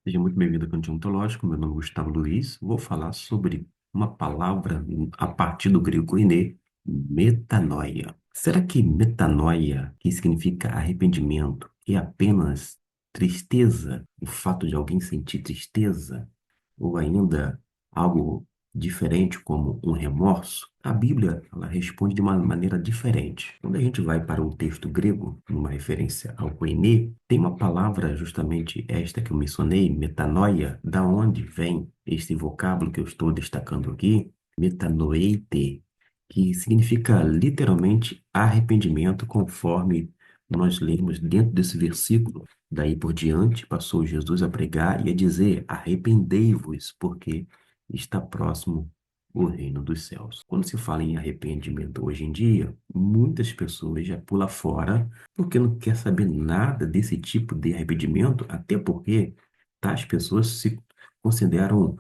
Seja muito bem-vindo ao Cantinho Ontológico. Meu nome é Gustavo Luiz. Vou falar sobre uma palavra a partir do grego koiné, metanoia. Será que metanoia, que significa arrependimento, é apenas tristeza, o fato de alguém sentir tristeza? Ou ainda algo diferente como um remorso? A Bíblia, ela responde de uma maneira diferente. Quando a gente vai para o texto grego, numa referência ao koiné, tem uma palavra justamente esta que eu mencionei, metanoia, da onde vem este vocábulo que eu estou destacando aqui, metanoeite, que significa literalmente arrependimento, conforme nós lemos dentro desse versículo. Daí por diante, passou Jesus a pregar e a dizer: arrependei-vos, porque está próximo o reino dos céus. Quando se fala em arrependimento hoje em dia, muitas pessoas já pulam fora porque não quer saber nada desse tipo de arrependimento, até porque tais pessoas se consideram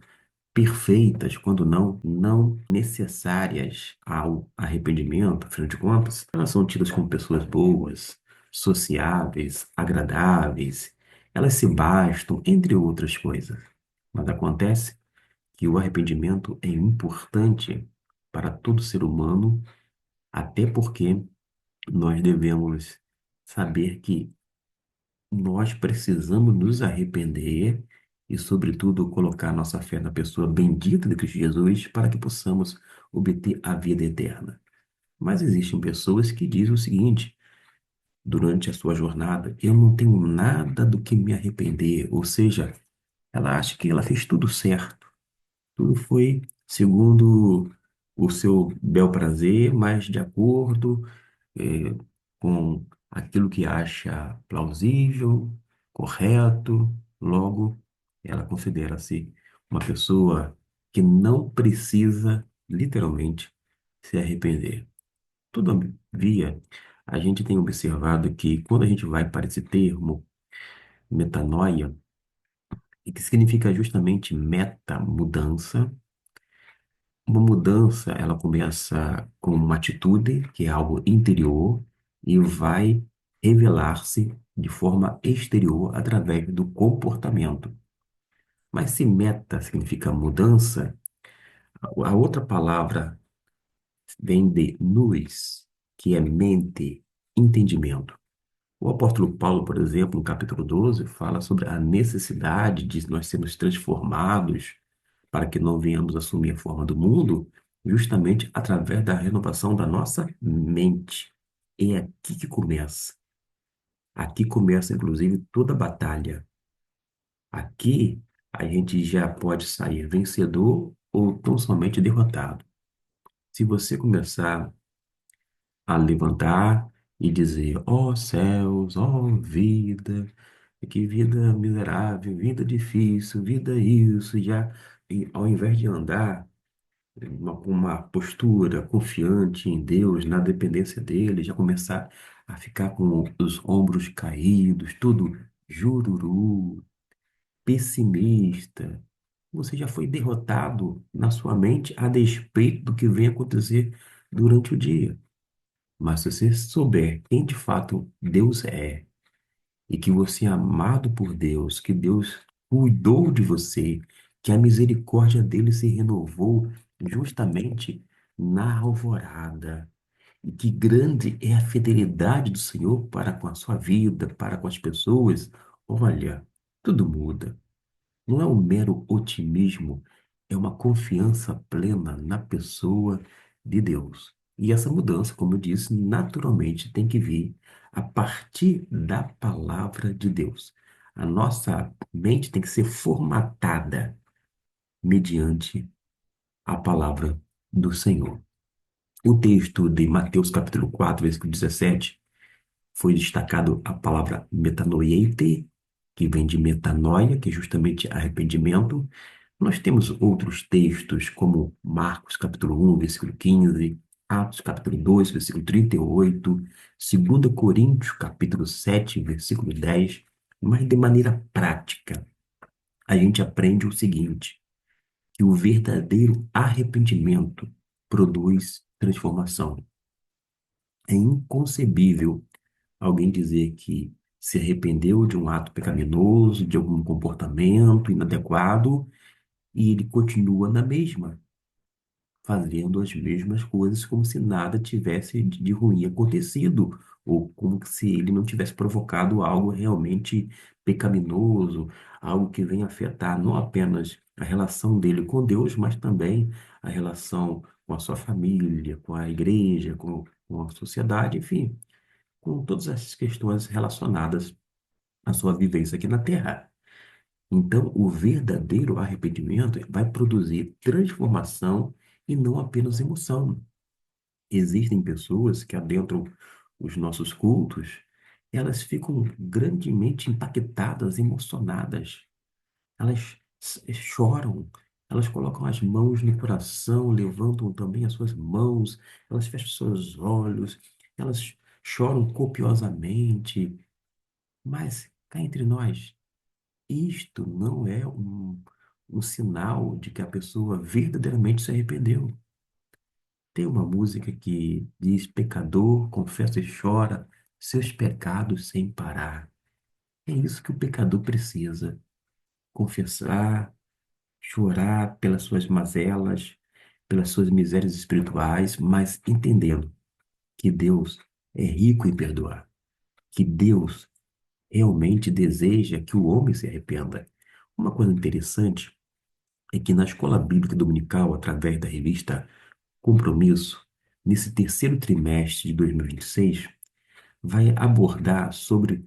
perfeitas, quando não necessárias ao arrependimento. Afinal de contas, elas são tidas como pessoas boas, sociáveis, agradáveis, elas se bastam, entre outras coisas. Mas acontece que o arrependimento é importante para todo ser humano, até porque nós devemos saber que nós precisamos nos arrepender e, sobretudo, colocar nossa fé na pessoa bendita de Cristo Jesus para que possamos obter a vida eterna. Mas existem pessoas que dizem o seguinte: durante a sua jornada, eu não tenho nada do que me arrepender, ou seja, ela acha que ela fez tudo certo, tudo foi segundo o seu bel prazer, mas de acordo eh, com aquilo que acha plausível, correto, logo ela considera-se uma pessoa que não precisa, literalmente, se arrepender. Todavia, a gente tem observado que quando a gente vai para esse termo, metanoia, e que significa justamente meta, mudança, uma mudança, ela começa com uma atitude, que é algo interior, e vai revelar-se de forma exterior através do comportamento. Mas se meta significa mudança, a outra palavra vem de nous, que é mente, entendimento. O apóstolo Paulo, por exemplo, no capítulo 12, fala sobre a necessidade de nós sermos transformados para que não venhamos assumir a forma do mundo, justamente através da renovação da nossa mente. É aqui que começa. Aqui começa, inclusive, toda a batalha. Aqui a gente já pode sair vencedor ou tão somente derrotado. Se você começar a levantar e dizer: ó céus, ó vida, que vida miserável, vida difícil, vida isso, já, e ao invés de andar com uma postura confiante em Deus, na dependência dele, já começar a ficar com os ombros caídos, tudo jururu, pessimista, você já foi derrotado na sua mente a despeito do que vem acontecer durante o dia. Mas se você souber quem de fato Deus é, e que você é amado por Deus, que Deus cuidou de você, que a misericórdia dele se renovou justamente na alvorada, e que grande é a fidelidade do Senhor para com a sua vida, para com as pessoas, olha, tudo muda. Não é um mero otimismo, é uma confiança plena na pessoa de Deus. E essa mudança, como eu disse, naturalmente tem que vir a partir da palavra de Deus. A nossa mente tem que ser formatada mediante a palavra do Senhor. O texto de Mateus capítulo 4, versículo 17, foi destacado a palavra metanoeite, que vem de metanoia, que é justamente arrependimento. Nós temos outros textos, como Marcos capítulo 1, versículo 15, Atos capítulo 2, versículo 38, 2 Coríntios capítulo 7, versículo 10, mas de maneira prática, a gente aprende o seguinte, que o verdadeiro arrependimento produz transformação. É inconcebível alguém dizer que se arrependeu de um ato pecaminoso, de algum comportamento inadequado, e ele continua na mesma, fazendo as mesmas coisas como se nada tivesse de ruim acontecido, ou como se ele não tivesse provocado algo realmente pecaminoso, algo que venha afetar não apenas a relação dele com Deus, mas também a relação com a sua família, com a igreja, com a sociedade, enfim, com todas essas questões relacionadas à sua vivência aqui na Terra. Então, o verdadeiro arrependimento vai produzir transformação e não apenas emoção. Existem pessoas que adentram os nossos cultos, elas ficam grandemente impactadas, emocionadas. Elas choram, elas colocam as mãos no coração, levantam também as suas mãos, elas fecham seus olhos, elas choram copiosamente. Mas, cá entre nós, isto não é um sinal de que a pessoa verdadeiramente se arrependeu. Tem uma música que diz: Pecador, confessa e chora seus pecados sem parar. É isso que o pecador precisa: confessar, chorar pelas suas mazelas, pelas suas misérias espirituais, mas entendendo que Deus é rico em perdoar, que Deus realmente deseja que o homem se arrependa. Uma coisa interessante é que na escola bíblica dominical, através da revista Compromisso, nesse terceiro trimestre de 2026, vai abordar sobre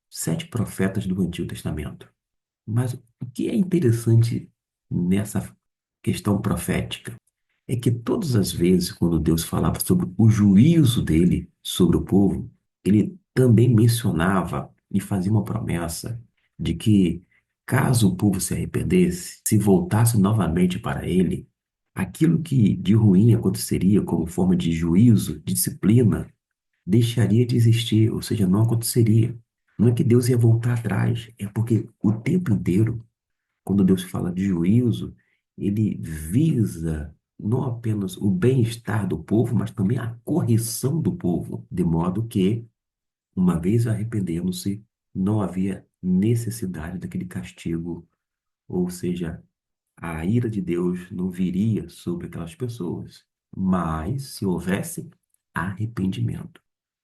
7 profetas do Antigo Testamento. Mas o que é interessante nessa questão profética é que todas as vezes, quando Deus falava sobre o juízo dele sobre o povo, ele também mencionava e fazia uma promessa de que, caso o povo se arrependesse, se voltasse novamente para ele, aquilo que de ruim aconteceria como forma de juízo, de disciplina, deixaria de existir, ou seja, não aconteceria. Não é que Deus ia voltar atrás, é porque o tempo inteiro, quando Deus fala de juízo, ele visa não apenas o bem-estar do povo, mas também a correção do povo, de modo que, uma vez arrependendo-se, não havia necessidade daquele castigo, ou seja, a ira de Deus não viria sobre aquelas pessoas, mas se houvesse arrependimento.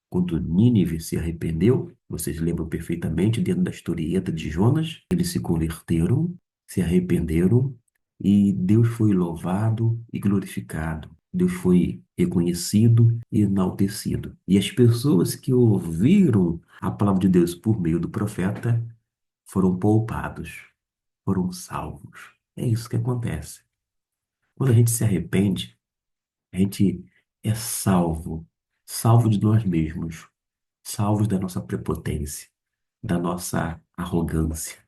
Quando Nínive se arrependeu, vocês lembram perfeitamente dentro da historieta de Jonas, eles se converteram, se arrependeram e Deus foi louvado e glorificado. Deus foi reconhecido e enaltecido. E as pessoas que ouviram a palavra de Deus por meio do profeta foram poupados, foram salvos. É isso que acontece. Quando a gente se arrepende, a gente é salvo, salvo de nós mesmos, salvos da nossa prepotência, da nossa arrogância,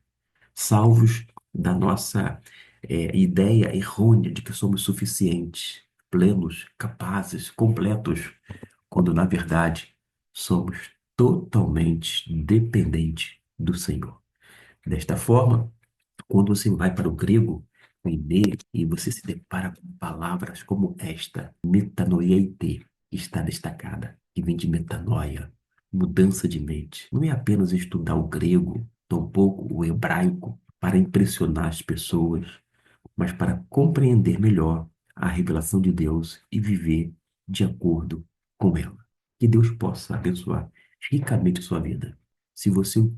salvos da nossa ideia errônea de que somos suficientes, plenos, capazes, completos, quando na verdade somos totalmente dependentes do Senhor. Desta forma, quando você vai para o grego, koine, e você se depara com palavras como esta, metanoieite, que está destacada, que vem de metanoia, mudança de mente. Não é apenas estudar o grego, tampouco o hebraico, para impressionar as pessoas, mas para compreender melhor a revelação de Deus e viver de acordo com ela. Que Deus possa abençoar ricamente a sua vida. Se você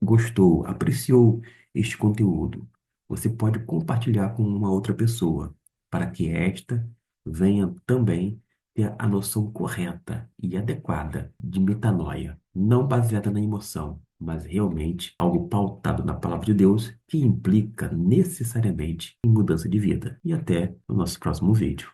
gostou, apreciou este conteúdo, você pode compartilhar com uma outra pessoa, para que esta venha também ter a noção correta e adequada de metanoia, não baseada na emoção, mas realmente algo pautado na palavra de Deus que implica necessariamente em mudança de vida. E até o nosso próximo vídeo.